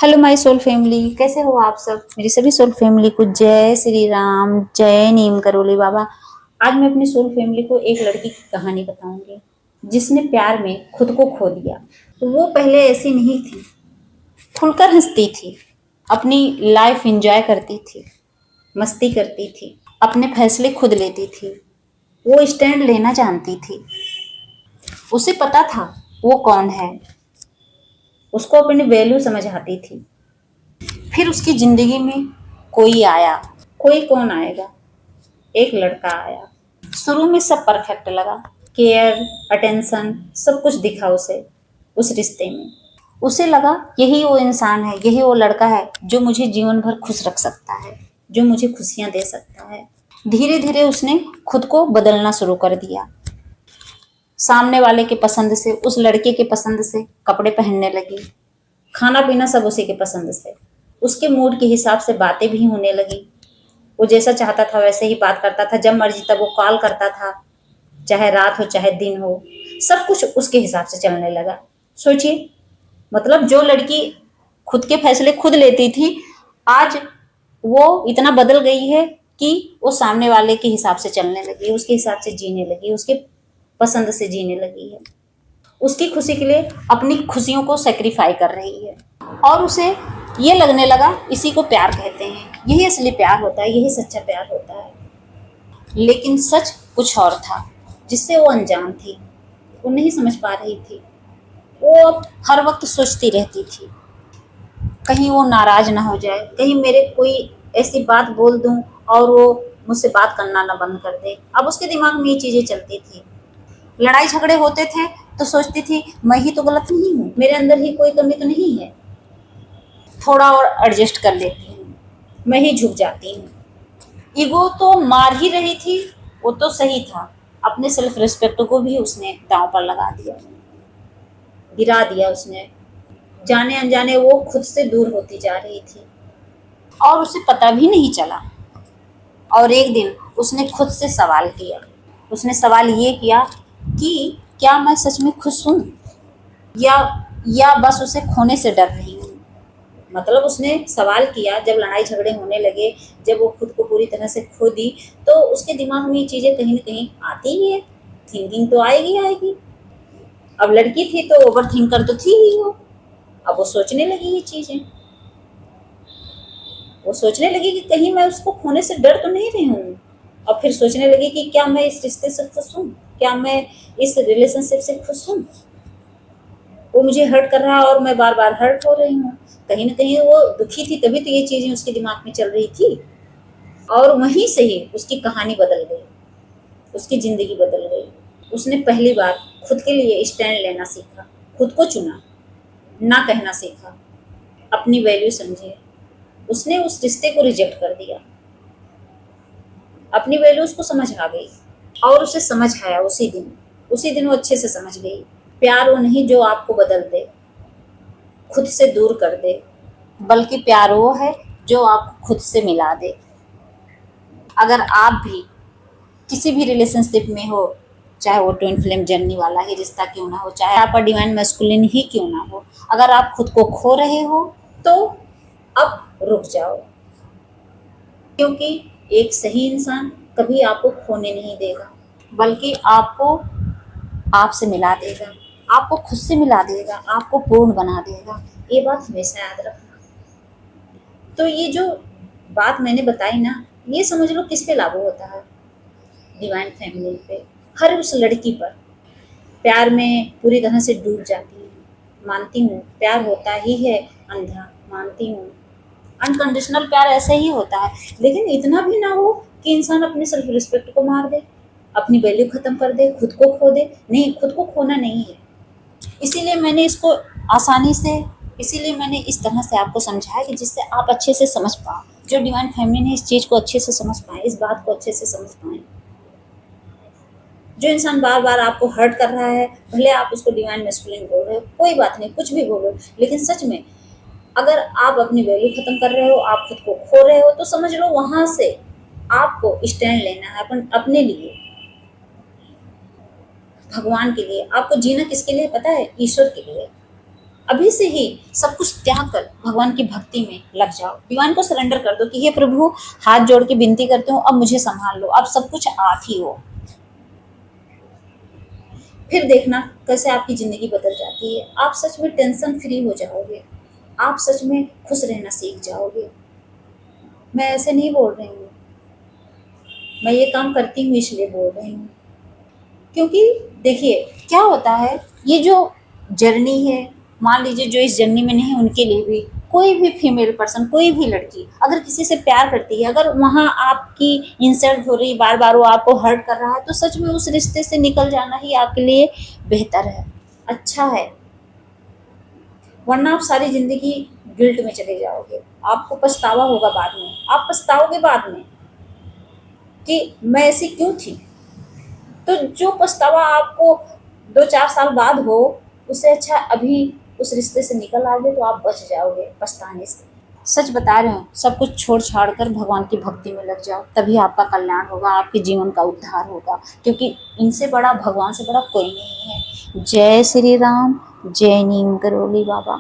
Hello my soul family, कैसे हो आप सब। मेरी सभी सोल फैमिली को जय श्री राम, जय नीम करोली बाबा। आज मैं अपनी सोल फैमिली को एक लड़की की कहानी बताऊंगी जिसने प्यार में खुद को खो दिया। वो पहले ऐसी नहीं थी, खुलकर हंसती थी, अपनी लाइफ एंजॉय करती थी, मस्ती करती थी, अपने फैसले खुद लेती थी। वो स्टैंड लेना जानती थी। उसे पता था वो कौन है। उसको अपनी वैल्यू समझ आती थी। फिर उसकी जिंदगी में कोई आया। कोई कौन आएगा, एक लड़का आया। शुरू में सब परफेक्ट लगा, केयर, अटेंशन, सब कुछ दिखा उसे उस रिश्ते में। उसे लगा यही वो इंसान है, यही वो लड़का है जो मुझे जीवन भर खुश रख सकता है, जो मुझे खुशियां दे सकता है। धीरे धीरे उसने खुद को बदलना शुरू कर दिया। सामने वाले के पसंद से, उस लड़के के पसंद से कपड़े पहनने लगी, खाना पीना सब उसी के पसंद से। उसके मूड के हिसाब से बातें भी होने लगी। वो जैसा चाहता था वैसे ही बात करता था, जब मर्जी तब वो कॉल करता था, चाहे रात हो चाहे दिन हो, सब कुछ उसके हिसाब से चलने लगा। सोचिए, मतलब जो लड़की खुद के फैसले खुद लेती थी, आज वो इतना बदल गई है कि वो सामने वाले के हिसाब से चलने लगी, उसके हिसाब से जीने लगी, उसके पसंद से जीने लगी है। उसकी खुशी के लिए अपनी खुशियों को सेक्रीफाई कर रही है। और उसे ये लगने लगा इसी को प्यार कहते हैं, यही असली प्यार होता है, यही सच्चा प्यार होता है। लेकिन सच कुछ और था जिससे वो अनजान थी। वो नहीं समझ पा रही थी। वो अब हर वक्त सोचती रहती थी, कहीं वो नाराज ना हो जाए, कहीं मेरे कोई ऐसी बात बोल दूं और वो मुझसे बात करना ना बंद कर दे। अब उसके दिमाग में ये चीजें चलती थी। लड़ाई झगड़े होते थे तो सोचती थी मैं ही तो गलत नहीं हूँ, मेरे अंदर ही कोई कमी तो नहीं है, थोड़ा और एडजस्ट कर लेती हूँ, मैं ही झुक जाती हूँ। ईगो तो मार ही रही थी। वो तो सही था, अपने सेल्फ रिस्पेक्ट को भी उसने दांव पर लगा दिया, गिरा दिया उसने। जाने अनजाने वो खुद से दूर होती जा रही थी और उसे पता भी नहीं चला। और एक दिन उसने खुद से सवाल किया। उसने सवाल ये किया कि क्या मैं सच में खुश हूँ, या बस उसे खोने से डर रही हूँ। मतलब उसने सवाल किया जब लड़ाई झगड़े होने लगे, जब वो खुद को पूरी तरह से खो दी, तो उसके दिमाग में ये चीजें कहीं ना कहीं आती ही है। थिंकिंग तो आएगी आएगी। अब लड़की थी तो ओवर थिंकर तो थी ही वो। अब वो सोचने लगी ये चीजें। वो सोचने लगी कि कहीं मैं उसको खोने से डर तो नहीं रही हूँ। और फिर सोचने लगी कि क्या मैं इस रिश्ते से खुश हूँ, क्या मैं इस रिलेशनशिप से खुश हूँ। वो मुझे हर्ट कर रहा है और मैं बार बार हर्ट हो रही हूँ। कहीं ना कहीं वो दुखी थी, तभी तो ये चीजें उसके दिमाग में चल रही थी। और वहीं से ही उसकी कहानी बदल गई, उसकी जिंदगी बदल गई। उसने पहली बार खुद के लिए स्टैंड लेना सीखा, खुद को चुना, ना कहना सीखा, अपनी वैल्यू समझे। उसने उस रिश्ते को रिजेक्ट कर दिया। अपनी वैल्यू उसको समझ आ गई और उसे समझ आया उसी दिन वो अच्छे से समझ गई। प्यार वो नहीं जो आपको बदल दे, खुद से दूर कर दे, बल्कि प्यार वो है जो आपको खुद से मिला दे। अगर आप भी किसी भी रिलेशनशिप में हो, चाहे वो ट्विन फ्लेम जर्नी वाला ही रिश्ता क्यों ना हो, चाहे आपका डिवाइन मैस्कुलिन ही क्यों ना हो, अगर आप खुद को खो रहे हो तो अब रुक जाओ। क्योंकि एक सही इंसान कभी आपको खोने नहीं देगा, बल्कि आपको आपसे मिला देगा, आपको खुद से मिला देगा, आपको पूर्ण बना देगा। ये बात हमेशा याद रखना। तो ये जो बात मैंने बताई ना, ये समझ लो किस पे लागू होता है। डिवाइन फैमिली पे, हर उस लड़की पर प्यार में पूरी तरह से डूब जाती है। मानती हूँ प्यार होता ही है अंधा, मानती हूँ अनकंडीशनल प्यार ऐसे ही होता है, लेकिन इतना भी ना हो कि इंसान अपने सेल्फ रिस्पेक्ट को मार दे, अपनी वैल्यू खत्म कर दे, खुद को खो दे। नहीं, खुद को खोना नहीं है। इसीलिए मैंने इसको आसानी से, इसीलिए मैंने इस तरह से आपको समझाया कि जिससे आप अच्छे से समझ पाओ, जो डिवाइन फैमिली ने इस चीज़ को अच्छे से समझ पाए, इस बात को अच्छे से समझ पाए। जो इंसान बार बार आपको हर्ट कर रहा है, भले आप उसको डिवाइन मैस्कुलिन बोल रहे हो, कोई बात नहीं, कुछ भी बोलो, लेकिन सच में अगर आप अपनी वैल्यू खत्म कर रहे हो, आप खुद को खो रहे हो, तो समझ लो वहां से आपको स्टैंड लेना है अपने लिए, भगवान के लिए। आपको जीना किसके लिए पता है? ईश्वर के लिए। अभी से ही सब कुछ त्याग कर भगवान की भक्ति में लग जाओ, भगवान को सरेंडर कर दो कि हे प्रभु, हाथ जोड़ के विनती करती हूँ, अब मुझे संभाल लो, अब सब कुछ आप ही हो। फिर देखना कैसे आपकी जिंदगी बदल जाती है। आप सच में टेंशन फ्री हो जाओगे, आप सच में खुश रहना सीख जाओगे। मैं ऐसे नहीं बोल रही हूँ, मैं ये काम करती हूँ इसलिए बोल रही हूँ। क्योंकि देखिए क्या होता है, ये जो जर्नी है, मान लीजिए जो इस जर्नी में नहीं, उनके लिए भी कोई भी फीमेल पर्सन, कोई भी लड़की अगर किसी से प्यार करती है, अगर वहाँ आपकी इंसल्ट हो रही, बार बार वो आपको हर्ट कर रहा है, तो सच में उस रिश्ते से निकल जाना ही आपके लिए बेहतर है, अच्छा है। वरना आप सारी जिंदगी गिल्ट में चले जाओगे, आपको पछतावा होगा बाद में, आप पछताओगे बाद में कि मैं ऐसी क्यों थी। तो जो पछतावा आपको 2-4 साल बाद हो, उससे अच्छा अभी उस रिश्ते से निकल आओगे तो आप बच जाओगे पछताने से। सच बता रहे हो, सब कुछ छोड़ छाड़ कर भगवान की भक्ति में लग जाओ, तभी आपका कल्याण होगा, आपके जीवन का उद्धार होगा, क्योंकि इनसे बड़ा, भगवान से बड़ा कोई नहीं है। जय श्री राम, जय नीम करोली बाबा।